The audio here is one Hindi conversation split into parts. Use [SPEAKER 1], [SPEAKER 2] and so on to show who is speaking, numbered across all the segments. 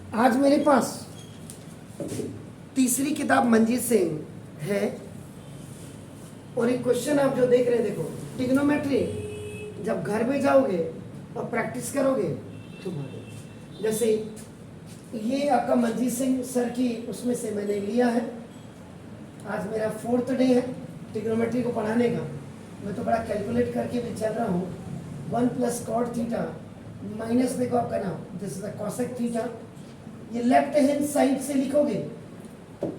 [SPEAKER 1] आज मेरे पास तीसरी किताब मंजीत सिंह है और एक क्वेश्चन आप जो देख रहे हैं, देखो ट्रिग्नोमेट्री जब घर में जाओगे और प्रैक्टिस करोगे तो जैसे ये आपका मंजीत सिंह सर की उसमें से मैंने लिया है। आज मेरा 4th डे है ट्रिग्नोमेट्री को पढ़ाने का। मैं तो बड़ा कैलकुलेट करके भी चल रहा हूँ। 1 + cot थीटा माइनस, देखो आपका नाम this is the cosec theta. ये लेफ्ट हैंड साइड से लिखोगे।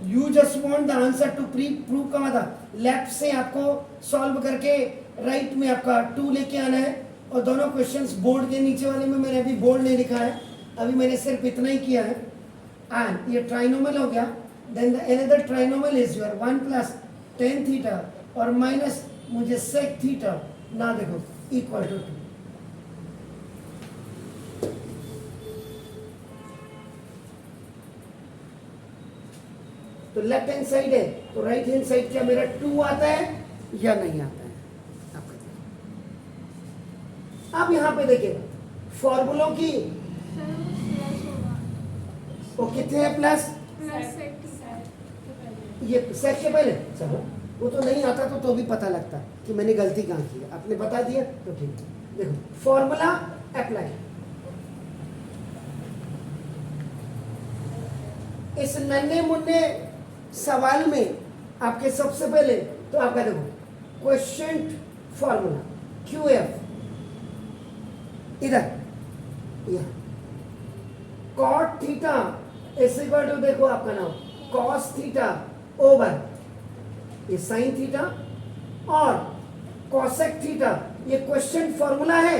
[SPEAKER 1] You just want the answer to prove का मतलब लेफ्ट से आपको सॉल्व करके राइट में आपका 2 लेके आना है। और दोनों क्वेश्चंस बोर्ड के नीचे वाले में मैंने अभी बोर्ड नहीं लिखा है, अभी मैंने सिर्फ इतना ही किया है। एंड ये ट्राइनोमल हो गया। Then the another trinomial is your 1 + tan theta और माइनस मुझे sec थीटा ना देखो इक्वल टू 2। तो लेफ्ट हैंड साइड है तो राइट हैंड साइड क्या मेरा 2 आता है या नहीं आता है? आप यहां पे देखिएगा फॉर्मूलों की वो कितने हैं प्लस, ये सेक के पहले। चलो वो तो नहीं आता तो भी पता लगता कि मैंने गलती कहाँ की है। आपने बता दिया तो ठीक है। देखो फॉर्मूला अप्लाई। इस नन्हे मुन्ने सवाल में आपके सबसे पहले तो आपका देखो क्वेश्चन फॉर्मूला QF इधर cot theta is equal to देखो आपका नाम cos थीटा ओवर ये sin थीटा और cosec थीटा। ये क्वेश्चन फॉर्मूला है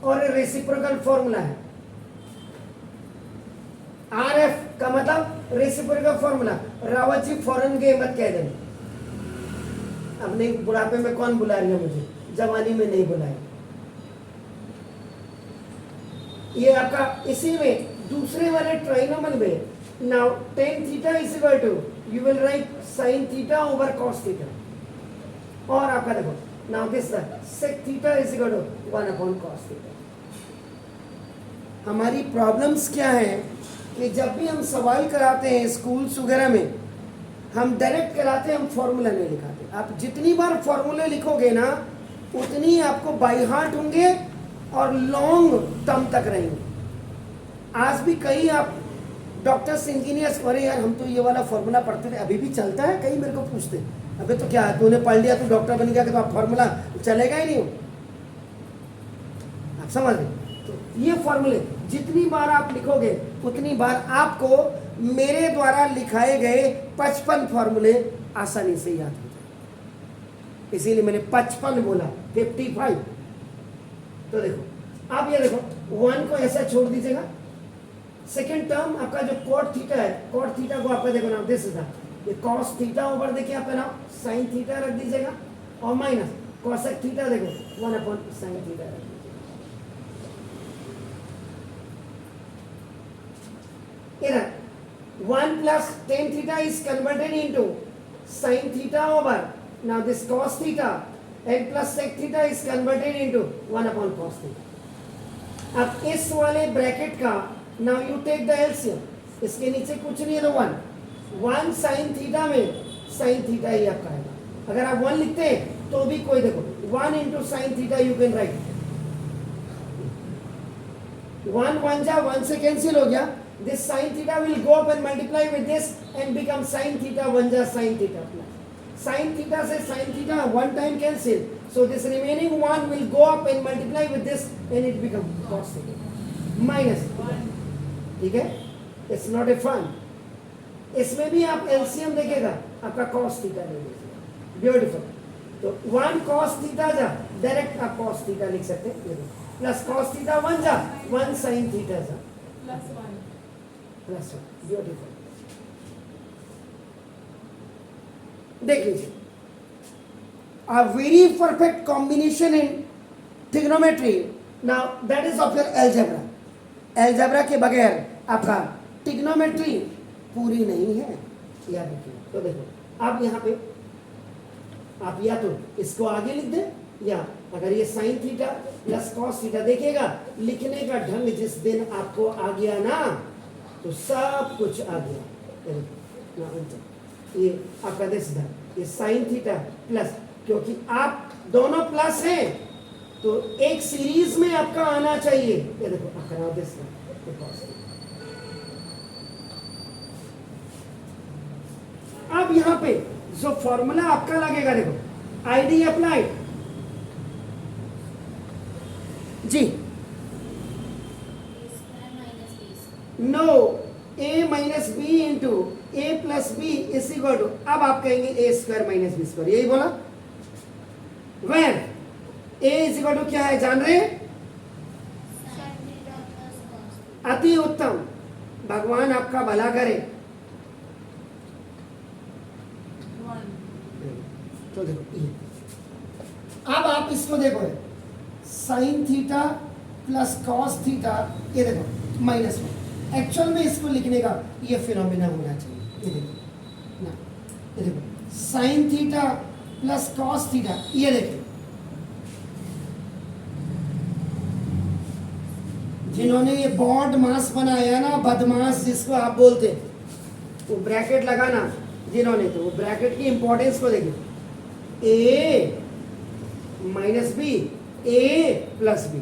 [SPEAKER 1] और ये रेसिप्रोकल फॉर्मूला है। RF का मतलब रेसिप्रोकल फॉर्मूला। रावत जी फौरन गए मत कह देना। अब नहीं, बुढ़ापे में कौन बुला रही है मुझे, जवानी में नहीं बुलाए। ये आपका इसी में दूसरे वाले ट्राइनोमल में now tan theta is equal to you will write sin theta over cos theta. और आपका देखो now this sec theta is equal to 1/cos theta. हमारी प्रॉब्लम्स क्या है कि जब भी हम सवाल कराते हैं स्कूल्स वगैरह में, हम डायरेक्ट कराते हैं, हम फॉर्मूला नहीं लिखाते। आप जितनी बार फॉर्मूले लिखोगे ना उतनी आपको बाय हार्ट होंगे और लॉन्ग टर्म तक रहेंगे। आज भी कई आप डॉक्टर्स इंजीनियर्स, अरे यार हम तो ये वाला फॉर्मूला पढ़ते थे, अभी भी चलता है। कई मेरे को पूछते अबे तो क्या तूने पढ़ लिया तो डॉक्टर बन गया कि तो आप फॉर्मूला चलेगा ही नहीं। आप समझ रहे? तो ये फॉर्मूले जितनी बार आप लिखोगे उतनी बार आपको मेरे द्वारा लिखाए गए 55 फॉर्मूले आसानी से याद हो जाए। इसीलिए मैंने 55 बोला, 55। तो देखो आप ये देखो 1 को ऐसा छोड़ दीजिएगा। सेकेंड टर्म आपका जो cot थीटा है, cot थीटा को आपका देखो ना दिस इज ये cos थीटा ओवर देखिए आपका नाम sin थीटा रख दीजिएगा और माइनस cosec थीटा देखो 1/sin थीटा रख दीजिएगा। 1 + tan theta is converted into sin theta over now this cos theta and plus sec theta is converted into 1/cos theta। अब इस वाले ब्रैकेट का now you take the LCM, इसके नीचे कुछ नहीं है तो 1 sin theta में sin theta ही आपका आएगा। अगर आप 1 लिखते हैं तो भी कोई देखो 1 into sin theta you can write 1 जा 1 से कैंसिल हो गया। This sin theta will go up and multiply with this and become sin theta 1 ja sin theta plus sin theta से sin theta 1 time cancel, so this remaining 1 will go up and multiply with this and it become cos theta minus 1। ठीक है, it's not a fun। इसमें भी आप LCM देखिएगा आपका cos theta ले लीजिएगा। ब्यूटीफुल। तो 1 cos theta जा डायरेक्ट आप cos theta लिख सकते हैं प्लस cos theta 1 जा 1 sin theta जा प्लस 1। ब्यूटीफुल। देख लीजिए a very perfect combination in trigonometry, now that is of your algebra। algebra के बगैर आपका trigonometry पूरी नहीं है। याद रखिए। तो देखो आप यहाँ पे आप या तो इसको आगे लिख दें या अगर ये sin theta plus cos theta, देखिएगा लिखने का ढंग जिस दिन आपको आ गया ना तो सब कुछ आ गया। ये आपका दिस ये साइन थीटा प्लस, क्योंकि आप दोनों प्लस हैं तो एक सीरीज में आपका आना चाहिए। ये देखो आपका दिस अब यहां पे जो फॉर्मूला आपका लगेगा, देखो आईडी अप्लाइड जी, no a minus B into A plus B is equal to, अब आप कहेंगे A square minus B square, यही बोला। Where a is equal to क्या है जान रहे हैं? अति उत्तम, भगवान आपका भला करे। तो देखो ये, अब आप इसको देखो sine theta plus cos theta, ये देखो माइनस में, एक्चुअल में इसको लिखने का ये फिनोमिना होना चाहिए। ये देखो ना, ये देखो sine theta plus cos theta, ये देखिए जिन्होंने ये बॉन्ड मास बनाया ना, बदमाश जिसको आप बोलते हैं, वो ब्रैकेट लगाना जिन्होंने, तो वो ब्रैकेट की इंपॉर्टेंस को देखिए, A minus B A plus B,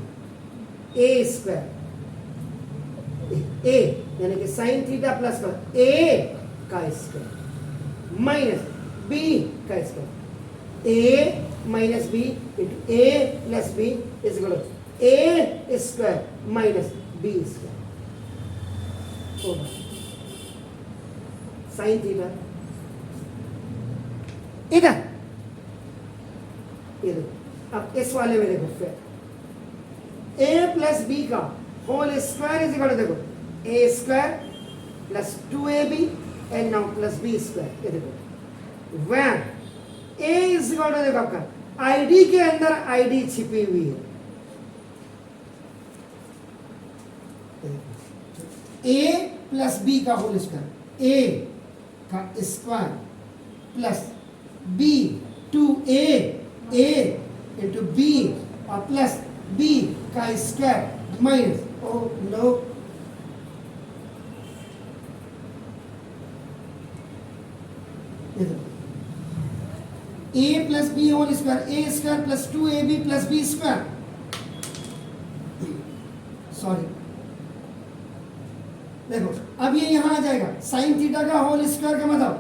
[SPEAKER 1] A square, A यानी कि साइन थीटा प्लस ए का स्क्वायर माइनस बी का square, A minus B into A plus B is equal to A square minus B square. Sine theta इधर, ये देखो अब इस वाले में देखो फिर ए प्लस बी का whole square is equal to, देखो A square plus 2ab and now plus B square. ये देखो when A is equal to, देखो आपका आईडी के अंदर आईडी छिपी हुई है, ए प्लस बी का होल स्क्वायर, ए का square plus B 2a A into B और प्लस बी का square minus, oh no, A plus B whole square, A square plus 2ab plus B square, sorry देखो अब ये यहां आ जाएगा, साइन थीटा का होल स्क्वायर का मतलब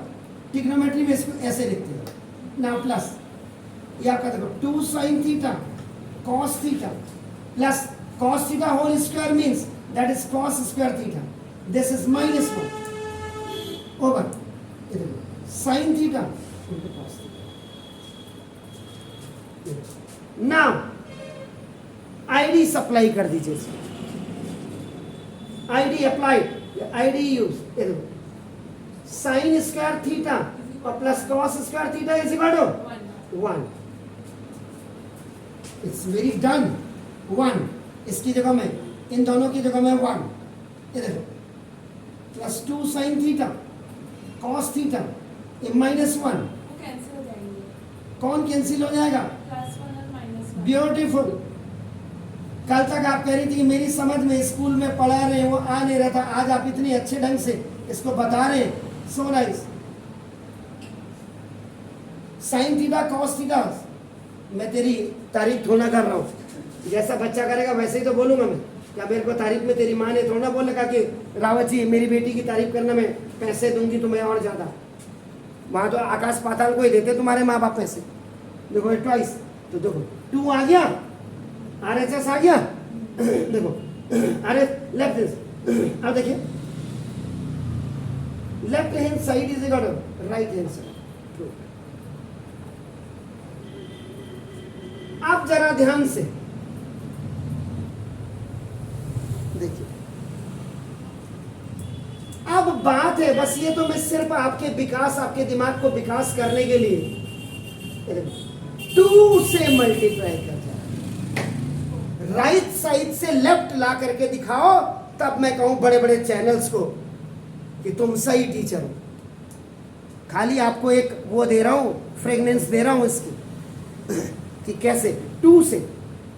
[SPEAKER 1] ट्रिग्नोमेट्री में इसको ऐसे लिखते हैं ना, प्लस ये आपका देखो 2 sine theta cos theta plus cos theta whole square means that is cos square theta, this is minus 1 over sine theta into cos theta. Now ID supply कर दीजिए इसमें, आईडी अप्लाइड, आईडी यूज, ये देखो साइन स्क्वायर थीटा और plus cos square theta is equal to 1, it's very done 1, इसकी जगह में इन दोनों की जगह में 1, ये देखो plus 2 sine theta cos theta ये माइनस 1,
[SPEAKER 2] कैंसिल हो जाएंगे,
[SPEAKER 1] कौन कैंसिल हो जाएगा?
[SPEAKER 2] +1 और -1।
[SPEAKER 1] ब्यूटीफुल, कल तक आप कह रही थी मेरी समझ में स्कूल में पढ़ा रहे वो आ नहीं रहा था, आज आप इतने अच्छे ढंग से इसको बता रहे हैं, so nice. Sign theta cos theta, मैं तेरी तारीफ थोड़ा कर रहा हूँ, जैसा बच्चा करेगा वैसे ही तो बोलूंगा मैं, क्या मेरे को तारीफ में तेरी माँ ने थोड़ा बोल लगा कि रावत जी मेरी बेटी की तारीफ करने में पैसे दूंगी तुम्हें और ज़्यादा, वहाँ तो आकाश पाताल को ही देते तुम्हारे माँ बाप पैसे। देखो ट्वाइस, तो देखो 2 आ गया, RHS आ गया, देखो अरे लेफ्ट, अब देखिए left hand side is equal to right hand side. अब जरा ध्यान से देखिए, अब बात है बस, ये तो मैं सिर्फ आपके विकास, आपके दिमाग को विकास करने के लिए 2 से मल्टीप्लाई कर जाए, राइट साइड से लेफ्ट ला करके दिखाओ, तब मैं कहूं बड़े बड़े चैनल्स को कि तुम सही टीचर हो। खाली आपको एक वो दे रहा हूं, फ्रेगनेंस दे रहा हूं इसकी कि कैसे 2 से,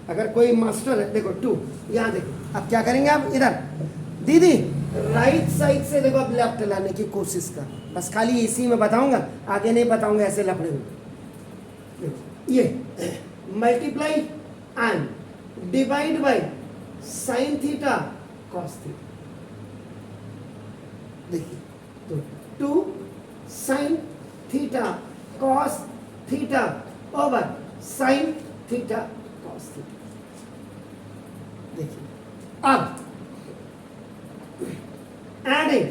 [SPEAKER 1] अगर कोई मास्टर है देखो 2 यहां देखो, अब क्या करेंगे आप, इधर दीदी राइट साइड से देखो अब लेफ्ट लाने की कोशिश कर, बस खाली इसी में बताऊंगा, आगे नहीं बताऊंगा ऐसे लफड़े में। ये multiply and divide by sine theta cos theta. देखिए तो 2 sine theta cos theta over sine theta cos theta. देखिए अब adding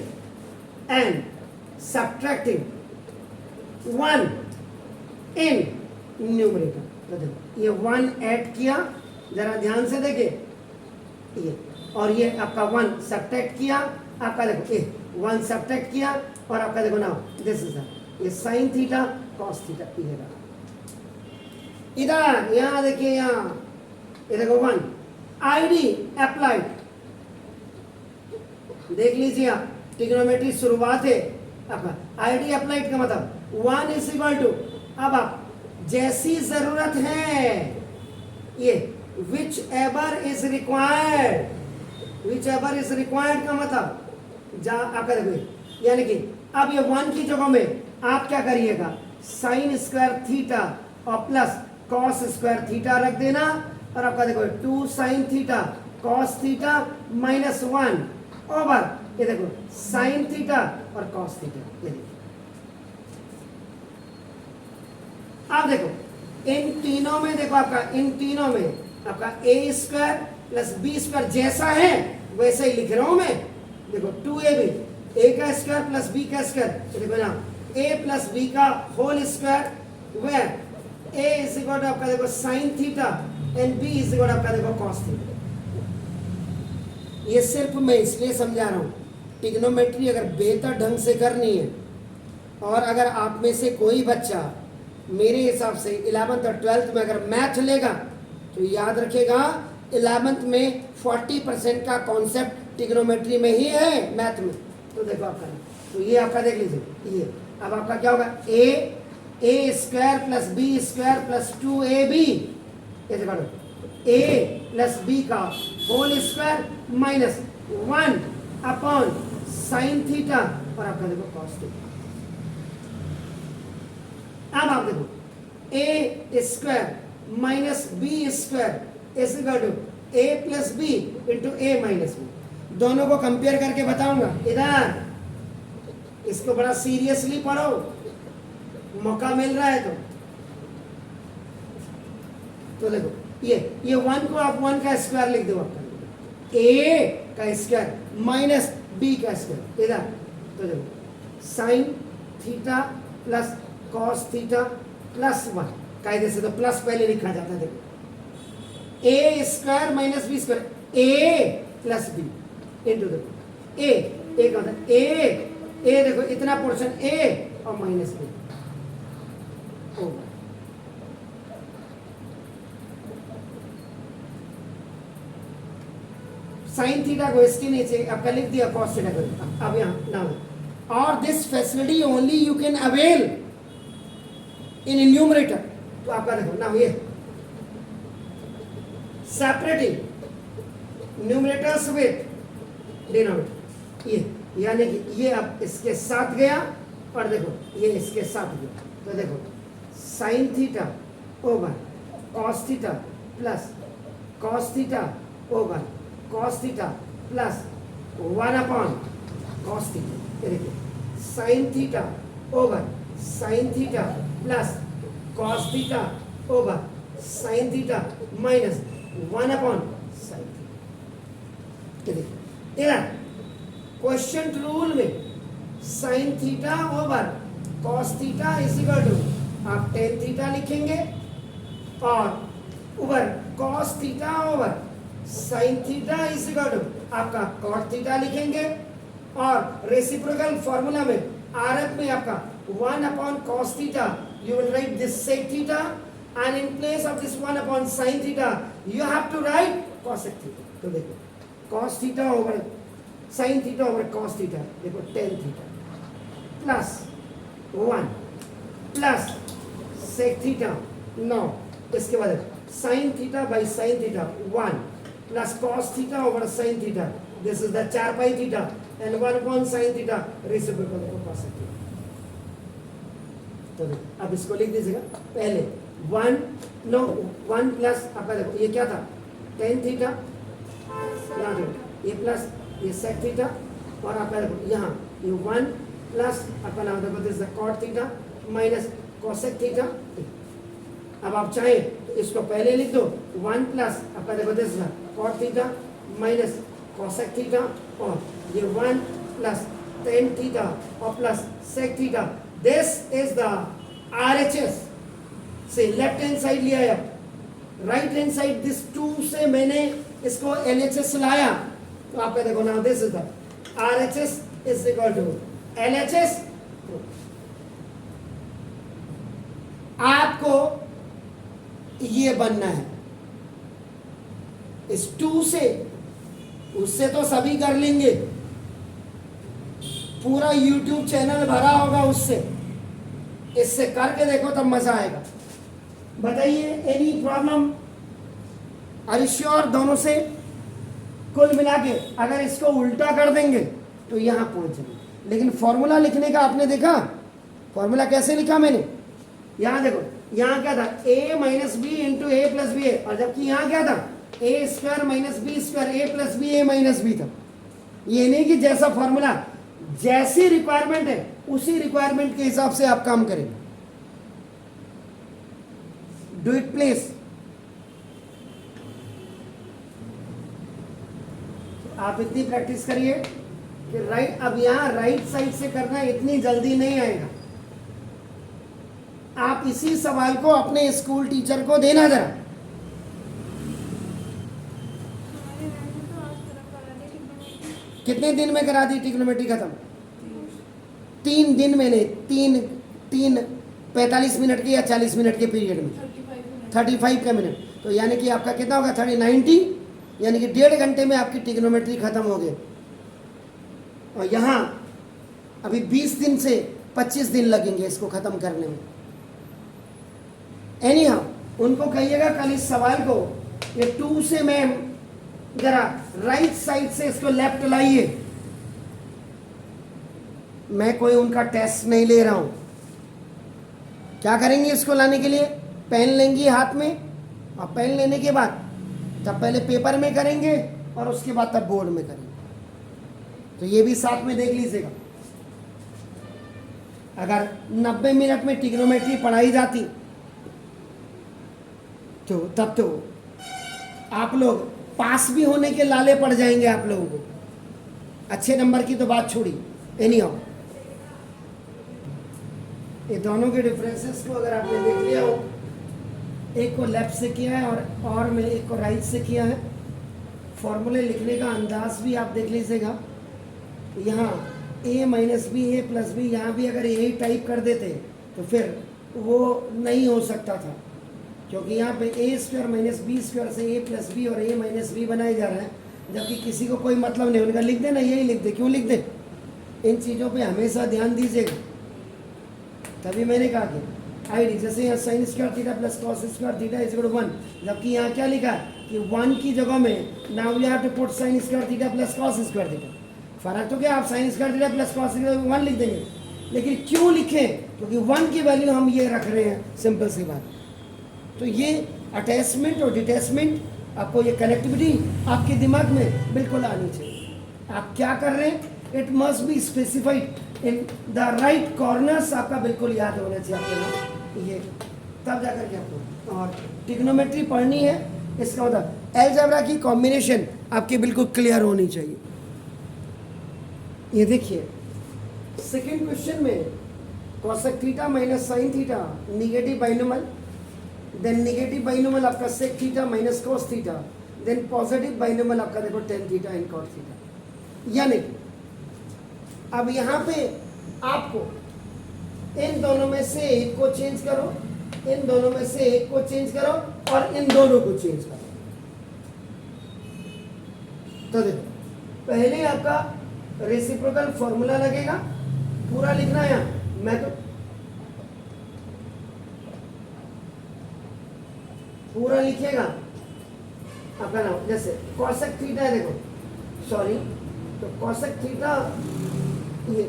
[SPEAKER 1] and subtracting 1 in numerator. तो देखो ये 1 ऐड किया, जरा ध्यान से देखिए ये, और ये आपका 1 सब्ट्रैक्ट किया, आपका देखो ये 1 सब्ट्रैक्ट किया, और आपका देखो नाउ दिस इज ये साइन थीटा कॉस थीटा। इधर यहां देखिए, यहां ये देखो 1 आईडी अप्लाइड। देख लीजिए आप, ट्रिग्नोमेट्री शुरुआत है आपका आईडी अप्लाइड का मतलब 1 इज इक्वल टू, अब आप जैसी जरूरत है ये which ever is required, which ever is required का मतलब जहां आपका देखो, यानी कि अब ये 1 की जगह में आप क्या करिएगा, साइन स्क्वायर थीटा और प्लस कॉस स्क्वायर थीटा रख देना, और आपका देखो 2 sine theta cos theta minus 1 over ये देखो साइन थीटा और कॉस थीटा। ये देखो अब देखो इन तीनों में, देखो आपका इन तीनों में आपका ए स्क्वायर प्लस बी स्क्वायर जैसा है वैसे ही लिख रहा हूं मैं। देखो 2ab, ए का स्क्वायर प्लस बी का स्क्वायर, देखो ना ए प्लस बी का whole square, where A is equal to आपका देखो sine theta and B is equal to आपका देखो कॉस थीटा। ये सिर्फ मैं इसलिए समझा रहा हूं, ट्रिग्नोमेट्री अगर बेहतर ढंग से करनी है, और अगर आप में से कोई बच्चा मेरे हिसाब से 11th और 12th में अगर मैथ लेगा तो याद रखेगा 11th में 40% का कॉन्सेप्ट ट्रिग्नोमेट्री में ही है मैथ में। तो देखो आपका, तो ये आपका देख लीजिए, ये अब आपका क्या होगा, A square plus B square plus 2ab, ये देखो ए प्लस बी का whole square minus 1 upon sine theta और आपका देखो कॉस थीटा। अब आप देखो A square minus B square is equal to A plus B into A minus B. दोनों को कंपेयर करके बताऊंगा। इधर इसको बड़ा सीरियसली पढ़ो, मौका मिल रहा है तो देखो ये 1 को आप 1 का स्क्वायर लिख दो, आपका ए का स्क्वायर माइनस बी का स्क्वायर। इधर तो देखो sine theta plus cos theta plus 1, कायदे से तो प्लस पहले लिखा जाता है। देखो A square minus B square, A plus B into देखो ए का मतलब ए देखो इतना पोर्शन ए और minus B over sine theta को इसके नीचे आपका लिख दिया कॉस थीटा को। अब यहाँ नाउ और this facility only you can avail in numerator. तो आपका देखो नाउ ये सेपरेटिंग न्यूमरेटर्स विद डिनोमिनेटर, ये यानी कि ये अब इसके साथ गया और देखो ये इसके साथ गया। तो देखो sine theta over cos theta plus cos theta over cos theta plus 1 upon cos theta. ये देखिए sine theta over sine theta plus cos theta over sine theta minus 1 upon sine theta. Question rule में sine theta over cos theta is equal to आप टेन थीटा लिखेंगे और over cos theta over sine theta is equal to आपका कॉट थीटा लिखेंगे, और रेसिप्रोकल फॉर्मूला में आरएफ में आपका 1 upon cos theta you will write this sec theta, and in place of this 1 upon sin theta you have to write cosec theta। तो देखो cos theta over sin theta over cos theta, देखो tan theta plus 1 plus sec theta 9, इसके बाद sin theta by sin theta 1 plus cos theta over sin theta this is the 4 pi theta and 1 upon sine theta reciprocal of cosec theta. तो देखो अब इसको लिख दीजिएगा पहले 1 प्लस आपका देखो ये क्या था tan थीटा, यहाँ देखो ये प्लस ये sec थीटा और आपका देखो यहाँ ये 1 प्लस आपका नाम देखो this is cot theta minus cosec theta. अब आप चाहें तो इसको पहले लिख दो 1 प्लस आपका देखो this is cot theta minus cosec theta और ये 1 प्लस tan थीटा और plus sec theta. This is the RHS से लेफ्ट हैंड साइड लिया है, राइट हैंड साइड दिस 2 से मैंने इसको LHS लाया तो आपका देखो ना this is the RHS is equal to LHS। आपको ये बनना है इस 2 से, उससे तो सभी कर लेंगे, पूरा YouTube चैनल भरा होगा उससे, इससे करके देखो तब मजा आएगा। बताइए any problem? Are you sure? दोनों से कुल मिला के अगर इसको उल्टा कर देंगे तो यहां पहुंच जाएंगे। लेकिन फॉर्मूला लिखने का आपने देखा, फॉर्मूला कैसे लिखा मैंने? यहां देखो, यहां क्या था a minus B into A plus B A, और जबकि यहां क्या था A square minus B square A plus B A minus B था। ये नहीं कि जैसा फॉर्मूला जैसी रिक्वायरमेंट है उसी रिक्वायरमेंट के हिसाब से आप काम करेंगे। Do it please. आप इतनी प्रैक्टिस करिए कि राइट, अब यहां राइट साइड से करना इतनी जल्दी नहीं आएगा। आप इसी सवाल को अपने स्कूल टीचर को देना जरा।
[SPEAKER 2] हमारे मैम ने तो आज तरफ करा दी trigonometry।
[SPEAKER 1] कितने दिन में करा दी ट्रिग्नोमेट्री खत्म? 3 दिन में नहीं, 3 45 मिनट के या 40 मिनट के पीरियड में 35 का मिनट। तो यानी कि आपका कितना होगा 90, यानी कि 1.5 घंटे में आपकी ट्रिग्नोमेट्री खत्म हो गई। और यहाँ अभी 20 दिन से 25 दिन लगेंगे इसको खत्म करने में। एनी हाउ उनको कहिएगा कल इस सवाल को ये 2 से मैम जरा राइट साइड से इसको लेफ्ट लाइए। मैं कोई उनका टेस्ट नहीं ले रहा हूं। क्या करेंगे इसको लाने के लिए? पेन लेंगी हाथ में, और पेन लेने के बाद तब पहले पेपर में करेंगे और उसके बाद तब बोर्ड में करेंगे। तो ये भी साथ में देख लीजिएगा। अगर 90 मिनट में ट्रिग्नोमेट्री पढ़ाई जाती तो तब तो आप लोग पास भी होने के लाले पड़ जाएंगे आप लोगों को। अच्छे नंबर की तो बात छोड़ी। एनी हाउ ये दोनों के डिफरेंसेस को अगर आपने देख लिया हो, एक को लेफ्ट से किया है और मैं एक को राइट से किया है। फॉर्मूले लिखने का अंदाज भी आप देख लीजिएगा। यहाँ a minus B A plus B, यहाँ भी अगर a टाइप कर देते तो फिर वो नहीं हो सकता था, क्योंकि यहाँ पे ए स्क्वायर माइनस बी स्क्वायर से a प्लस बी और a माइनस बी बनाया जा रहा है, जबकि किसी को कोई मतलब नहीं। उनका लिख दे ना, यही लिख दे। क्यों लिख दे? इन चीज़ों पे हमेशा ध्यान दीजिएगा। तभी मैंने कहा कि आईडी जैसे यहाँ sine square theta plus cos square theta is equal to 1, जबकि यहाँ क्या लिखा कि 1 की जगह में now we have to put sine square theta plus cos square theta. फर्क तो क्या, आप sine square theta plus cos square 1 लिख देंगे, लेकिन क्यों लिखें? क्योंकि 1 की वैल्यू हम ये रख रहे हैं, सिंपल सी बात। तो ये अटैचमेंट और डिटैचमेंट, आपको ये कनेक्टिविटी आपके दिमाग में बिल्कुल आनी चाहिए। आप क्या कर रहे हैं, it must be specified in the right corners. आपका बिल्कुल याद होना चाहिए आपके नाम ये, तब जाकर के आपको। और ट्रिग्नोमेट्री पढ़नी है, इसका मतलब अलजेब्रा की कॉम्बिनेशन आपकी बिल्कुल क्लियर होनी चाहिए। ये देखिए सेकेंड क्वेश्चन में cosec theta minus sine theta negative binomial, then negative binomial आपका sec theta minus cos theta, then positive binomial आपका देखो tan theta in cos theta. यानी अब यहाँ पे आपको इन दोनों में से एक को चेंज करो, इन दोनों में से एक को चेंज करो और इन दोनों को चेंज करो। तो देखो पहले आपका रेसिप्रोकल फॉर्मूला लगेगा, पूरा लिखना है। मैं तो पूरा लिखिएगा आपका नाम। जैसे कॉसेक थीटा है, देखो सॉरी, तो कॉसेक थीटा, ये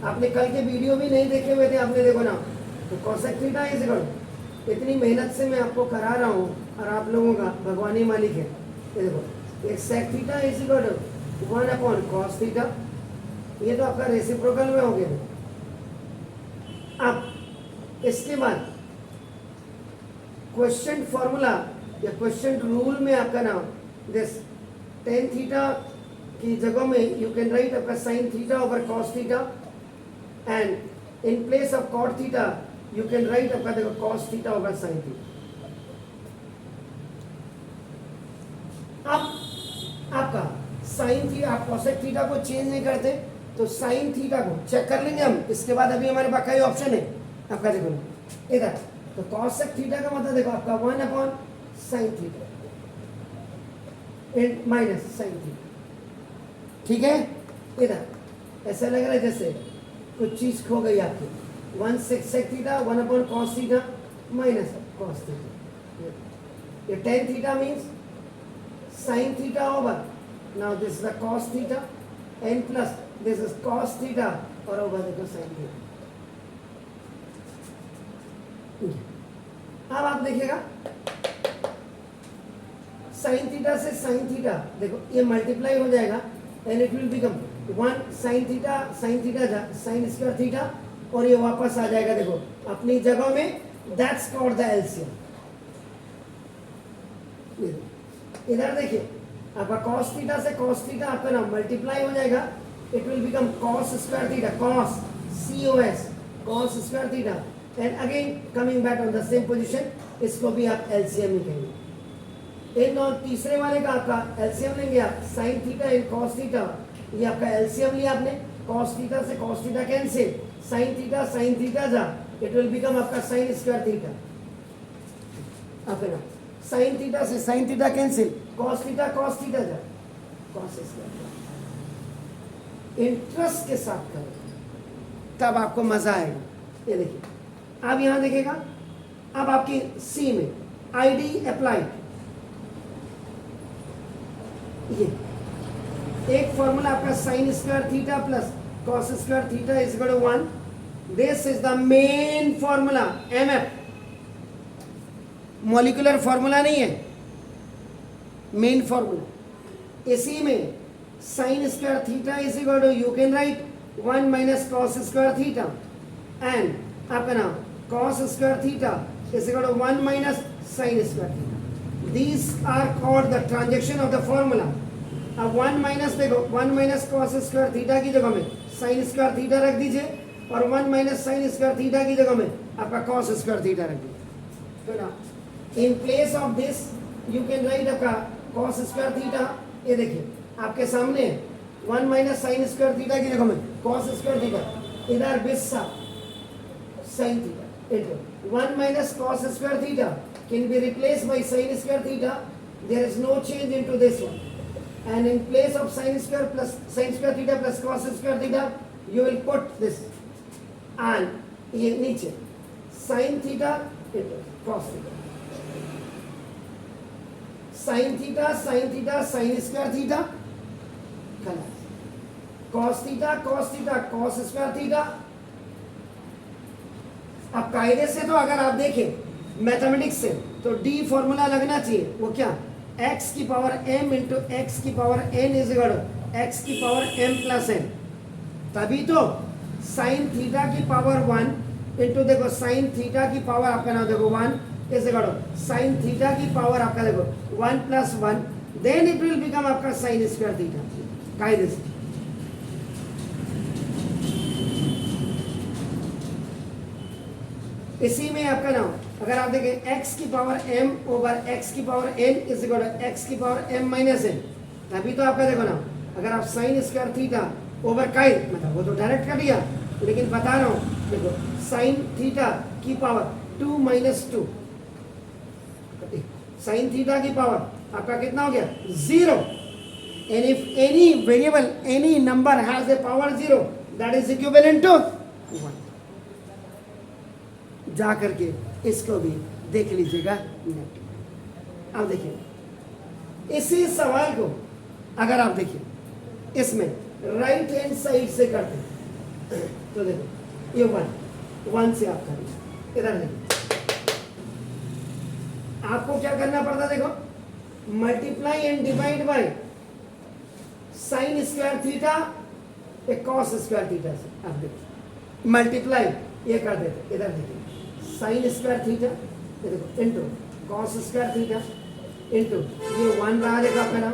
[SPEAKER 1] आपने कल के वीडियो भी नहीं देखे हुए थे, आपने देखो ना, तो कॉसेक थीटा इज इक्वल, इतनी मेहनत से मैं आपको करा रहा हूँ और आप लोगों का भगवान ही मालिक है। ये देखो, एक sec theta is equal 1/cos theta, ये तो आपका रेसिप्रोकल में हो गया। अब इसके बाद क्वेश्चन फॉर्मूला या क्वेश्चन रूल में आपका नाम दिस टेन थीटा की जगह में यू कैन राइट आपका sine theta over cos theta, and in place of cot theta you can write आपका देखो cos theta over sine theta. अब आपका साइन थीटा, आप कॉसेक थीटा को चेंज नहीं करते तो साइन थीटा को चेक कर लेंगे हम, इसके बाद अभी हमारे पास कई ऑप्शन है आपका, देखो इधर, तो कॉसेक थीटा का मतलब देखो आपका 1/sin theta minus sine theta, ठीक है। इधर ऐसा लग रहा है जैसे कुछ चीज खो गई आपकी, 1 sec theta 1/cos theta minus cos theta, ये tan theta means sin theta over, now this is the cos theta and plus this is cos theta और over देखो sin theta। अब आप देखिएगा sin थीटा से sin थीटा, देखो ये मल्टीप्लाई हो जाएगा and it will become 1 sin theta जा sin स्क्वायर थीटा, और ये वापस आ जाएगा देखो अपनी जगह में, that's called the LCM। इधर देखिए आपका cos थीटा से cos थीटा आपका ना मल्टीप्लाई हो जाएगा, it will become cos square theta, cos COS cos square theta, and again coming back on the same position, इसको भी आप LCM ही कहेंगे। एक और तीसरे वाले का आपका LCM लेंगे आप, sin theta and cos theta, ये आपका LCM लिया आपने, cos थीटा से cos theta cancel, sin theta जा, इट विल बिकम आपका sin स्क्वायर थीटा, आपका sin थीटा से sin theta cancel, cos theta जा, cos स्क्वायर। इंटरेस्ट के साथ करो तब आपको मजा आएगा। ये देखिए अब यहां देखिएगा, अब आपकी सी में आईडी अप्लाई, ये एक फॉर्मूला आपका sin square theta plus cos square theta is equal to 1, this is the main formula MF, molecular formula नहीं है, मेन फॉर्मूला। इसी में sin square theta is equal to you can write 1 minus cos square theta, and आपका नाम cos square theta is equal to 1 minus sin square theta. These are called the transaction of the formula. अब 1 माइनस देखो, 1 माइनस cos स्क्वायर थीटा की जगह में sin स्क्वायर थीटा रख दीजिए, और 1 माइनस sin स्क्वायर थीटा की जगह में आपका cos स्क्वायर थीटा रख दीजिए। तो ना इन place of this you can write आपका cos स्क्वायर थीटा, ये देखिए आपके सामने 1 माइनस sin स्क्वायर थीटा की जगह में cos स्क्वायर थीटा, इधर बिस्सा sin theta into 1 minus cos square theta can be replaced by sin square theta, there is no change into this one, and in place of sin square theta plus cos square theta you will put this, and ये नीचे sin theta into cos theta, sin theta sin square theta cos theta cos square theta। अब कायदे से तो अगर आप देखें मैथमेटिक्स से तो डी फॉर्मूला लगना चाहिए, वो क्या, x की पावर m इंटू एक्स की power n is equal to x की पावर m प्लस n, तभी तो साइन थीटा की पावर 1 इंटू देखो साइन थीटा की पावर आपका नाम देखो 1 is equal to sine theta की पावर आपका देखो 1 plus 1, then it will become आपका साइन स्क्वायर थीटा कायदे से। इसी में आपका नाम अगर आप देखें x की पावर m ओवर x की power n is equal to x की पावर m माइनस n, तभी तो आपका देखो ना अगर आप साइन स्क्वायर थीटा ओवर काई, मतलब वो तो डायरेक्ट कर दिया, लेकिन बता रहा हूँ देखो साइन थीटा की पावर 2 माइनस 2, साइन थीटा की पावर आपका कितना हो गया 0, and if any variable any number has a power 0 that is equivalent to 1। जा करके इसको भी देख लीजिएगा। अब देखिए इसी सवाल को अगर आप देखिए इसमें राइट हैंड साइड से करते हैं। तो देखो ये 1 से आप करेंगे, इधर देखिए आपको क्या करना पड़ता, देखो multiply and divide by sine square theta एक कॉस स्क्वायर थीटा से, आप देखो मल्टीप्लाई ये कर देते, इधर देखिए साइन स्क्वायर थीटा, ये देखो into cos square theta into ये 1 रहा देखो आपका नाम,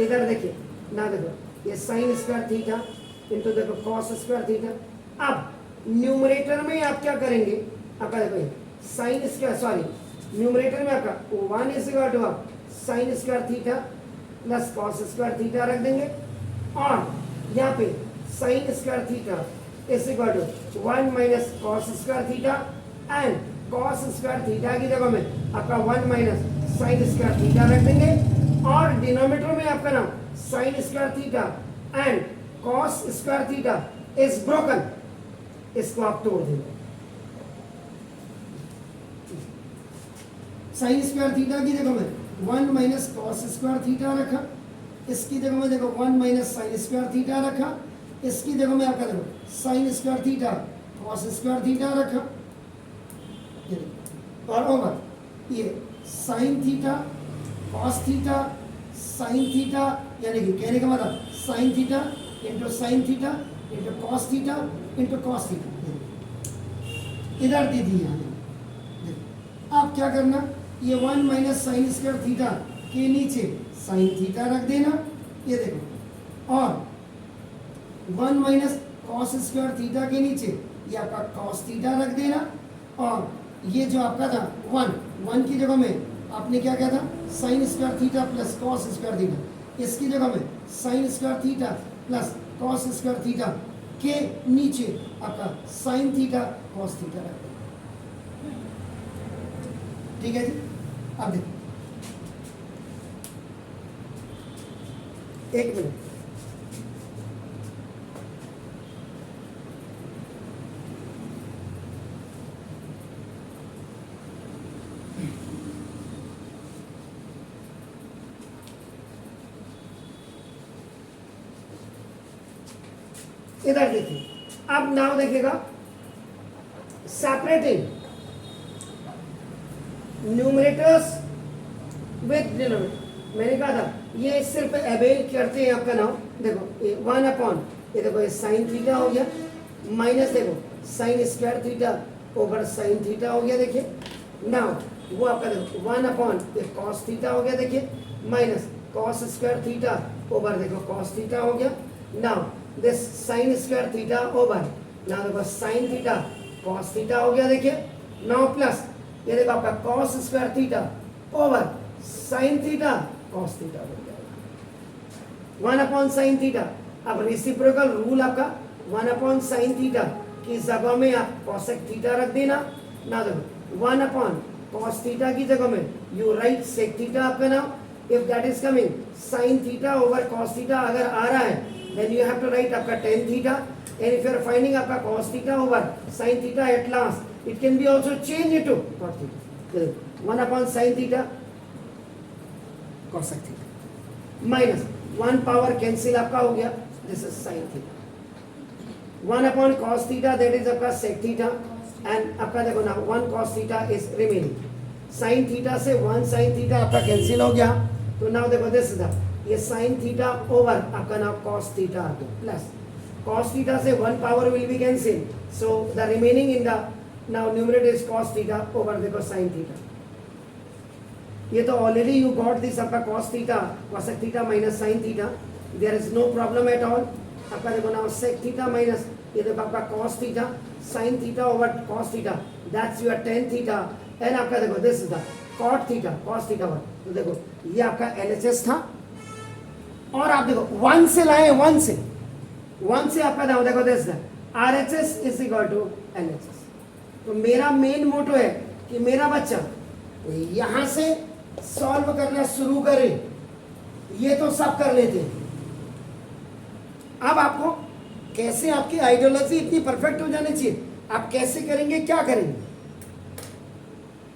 [SPEAKER 1] इधर देखिए ना देखो ये साइन स्क्वायर थीटा इंटू देखो कॉस स्क्वायर थीटा। अब न्यूमरेटर में आप क्या करेंगे, आपका देखो साइन स्क्वायर, सॉरी न्यूमरेटर में आपका 1 इज इक्वल टू आप sine square theta plus cos square theta रख देंगे, और यहाँ पे sine square theta is equal to 1 minus cos square theta, and cos square theta की जगह में आपका 1 माइनस साइन स्क्वायर थीटा रख देंगे, और डिनोमिनेटर में आपका नाम sign square theta and cos square theta is broken, इसको आप तोड़ देंगे। साइन स्क्वायर थीटा की जगह में 1 माइनस कॉस स्क्वायर थीटा रखा, इसकी जगह में देखो 1 माइनस साइन स्क्वायर थीटा रखा, इसकी जगह में आपका देखो sine square theta cos square theta रखा, और ओवर ये sign theta cos theta sine theta, यानी कि कहने का मतलब sine theta into sine theta into cos theta into cos theta, इधर दे दिया। आप क्या करना, ये 1 माइनस साइन स्क्वायर थीटा के नीचे साइन थीटा रख देना, ये देखो, और 1 माइनस कॉस स्क्वायर थीटा के नीचे ये आपका कॉस थीटा रख देना, और ये जो आपका था 1 की जगह में आपने क्या किया था sign square theta plus cos square theta, इसकी जगह में sign square theta plus cos square theta के नीचे आपका साइन थीटा कॉस थीटा रख देना। ठीक है जी, अब देखो एक मिनट, इधर देखिए, अब नाउ देखिएगा सेपरेटिंग न्यूमरेटर्स विद डिनोमिनेटर, मैंने कहा था ये सिर्फ अवेल करते हैं आपका नाम, देखो ये 1 अपॉन ये देखो ये साइन थीटा हो गया, माइनस देखो sine square theta over sine theta हो गया, देखिए नाउ वो आपका देखो 1 अपॉन ये कॉस थीटा हो गया, देखिए minus cos square theta over देखो कॉस थीटा हो गया, now this sign square theta over now देखो साइन थीटा कॉस थीटा हो गया, देखिए नाउ प्लस ये देखो आपका cos square theta over sine theta cos theta हो जाएगा 1 अपॉन साइन थीटा। अब रेसिप्रोकल रूल आपका 1 अपॉन साइन थीटा की जगह में आप कॉसेक थीटा रख देना, ना देखो 1 अपॉन कॉस थीटा की जगह में यू राइट सेक थीटा आपका नाम, if that is coming sign theta over cos theta अगर आ रहा है then you have to write आपका tan theta, and if you are finding आपका cos theta over sin theta at last it can be also changed to cos theta, 1 upon sin theta cosec theta minus 1 power cancel आपका हो गया, this is sin theta, 1 upon cos theta that is आपका sec theta, and आपका देखो ना 1 cos theta is remaining, sin theta से 1 sin theta आपका cancel हो गया, तो now देखो this is the ये साइन थीटा ओवर आपका नाम कॉस थीटा आ गया, प्लस कॉस थीटा से 1 power will be cancel, so the remaining in the now numerator is cos theta over देखो साइन थीटा, ये तो ऑलरेडी यू गॉट दिस आपका cos theta cosec theta minus sine theta, there is no problem at all, आपका देखो नाउ सेक थीटा माइनस ये देखो आपका cos theta sine theta over cos theta that's your tan theta, and आपका देखो this is the cot theta cos theta over, तो देखो ये आपका एलएचएस था, और आप देखो 1 से लाए 1 से आपका नाम देखो this RHS is equal to LHS, तो मेरा मेन मोटो है कि मेरा बच्चा यहां से सॉल्व करना शुरू करे, ये तो सब कर लेते हैं, अब आपको कैसे आपकी आइडियोलॉजी इतनी परफेक्ट हो जानी चाहिए, आप कैसे करेंगे क्या करेंगे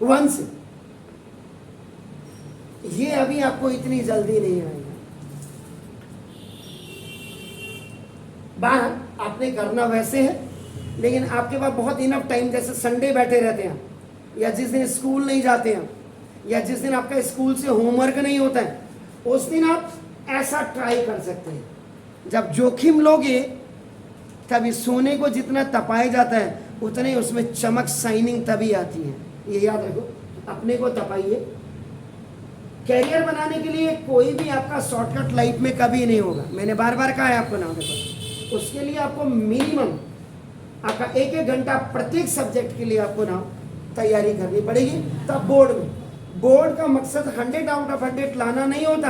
[SPEAKER 1] 1 से, ये अभी आपको इतनी जल्दी नहीं आएगा, बाहर आपने करना वैसे है, लेकिन आपके पास बहुत इनफ टाइम, जैसे संडे बैठे रहते हैं या जिस दिन स्कूल नहीं जाते हैं या जिस दिन आपका स्कूल से होमवर्क नहीं होता है, उस दिन आप ऐसा ट्राई कर सकते हैं। जब जोखिम लोगे तभी सोने को जितना तपाया जाता है उतने उसमें चमक शाइनिंग तभी आती है, ये याद रखो। अपने को तपाइए। कैरियर बनाने के लिए कोई भी आपका शॉर्टकट लाइफ में कभी नहीं होगा, मैंने बार बार कहा है आपको ना। देखो उसके लिए आपको मिनिमम आपका 1-1 घंटा प्रत्येक सब्जेक्ट के लिए आपको ना तैयारी करनी पड़ेगी। तब बोर्ड का मकसद 100 आउट ऑफ 100 लाना नहीं होता।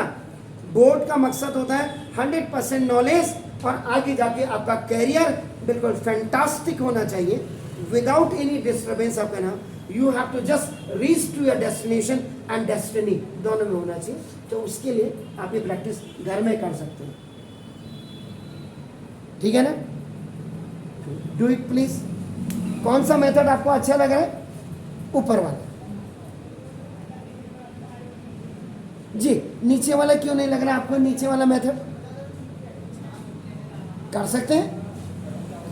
[SPEAKER 1] बोर्ड का मकसद होता है 100% नॉलेज, और आगे जाके आपका कैरियर बिल्कुल फैंटास्टिक होना चाहिए विदाउट एनी डिस्टर्बेंस। आपका ना you have to just reach to your destination and destiny, दोनों में होना चाहिए। तो उसके लिए आप ये प्रैक्टिस घर में कर सकते हैं, ठीक है ना। Do it please. कौन सा मेथड आपको अच्छा लग रहा है? ऊपर वाला जी। नीचे वाला क्यों नहीं लग रहा आपको? नीचे वाला मेथड कर सकते हैं,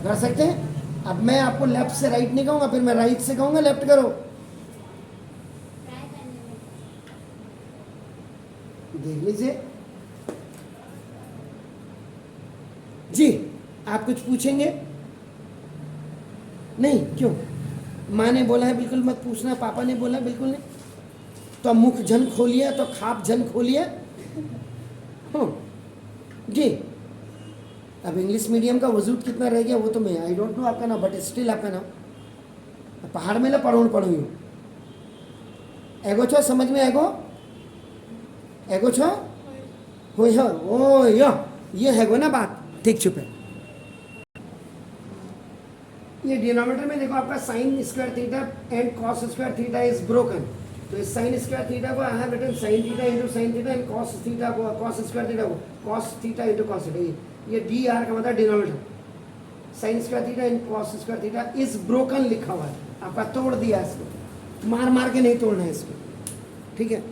[SPEAKER 1] कर सकते हैं। अब मैं आपको लेफ्ट से राइट नहीं कहूंगा, फिर मैं राइट से कहूंगा लेफ्ट करो। देख लीजिए जी। आप कुछ पूछेंगे? नहीं, क्यों? माँ ने बोला है बिल्कुल मत पूछना, पापा ने बोला बिल्कुल नहीं, तो मुख झन खोलिए, तो खाप झन खोलिए। जी। अब इंग्लिश मीडियम का वजूद कितना रह गया वो तो मैं आई डोंट नो आपका ना, बट स्टिल आपका ना पहाड़ में पढ़ो एगो छो, समझ में एगो छो हो ओ ये हैगो ना बात, ठीक चुप है। ये डिनोमिनेटर में देखो आपका sine square theta and cos square theta is broken. तो इस साइन स्क्वायर थीटा को I have written sine theta into sine theta and cos theta को कॉस स्क्वायर थीटा को cos theta into cos theta. ये डी आर का मतलब denominator sine square theta and cos square theta is broken लिखा हुआ है, आपका तोड़ दिया इसको, मार के नहीं तोड़ना है इसको, ठीक है।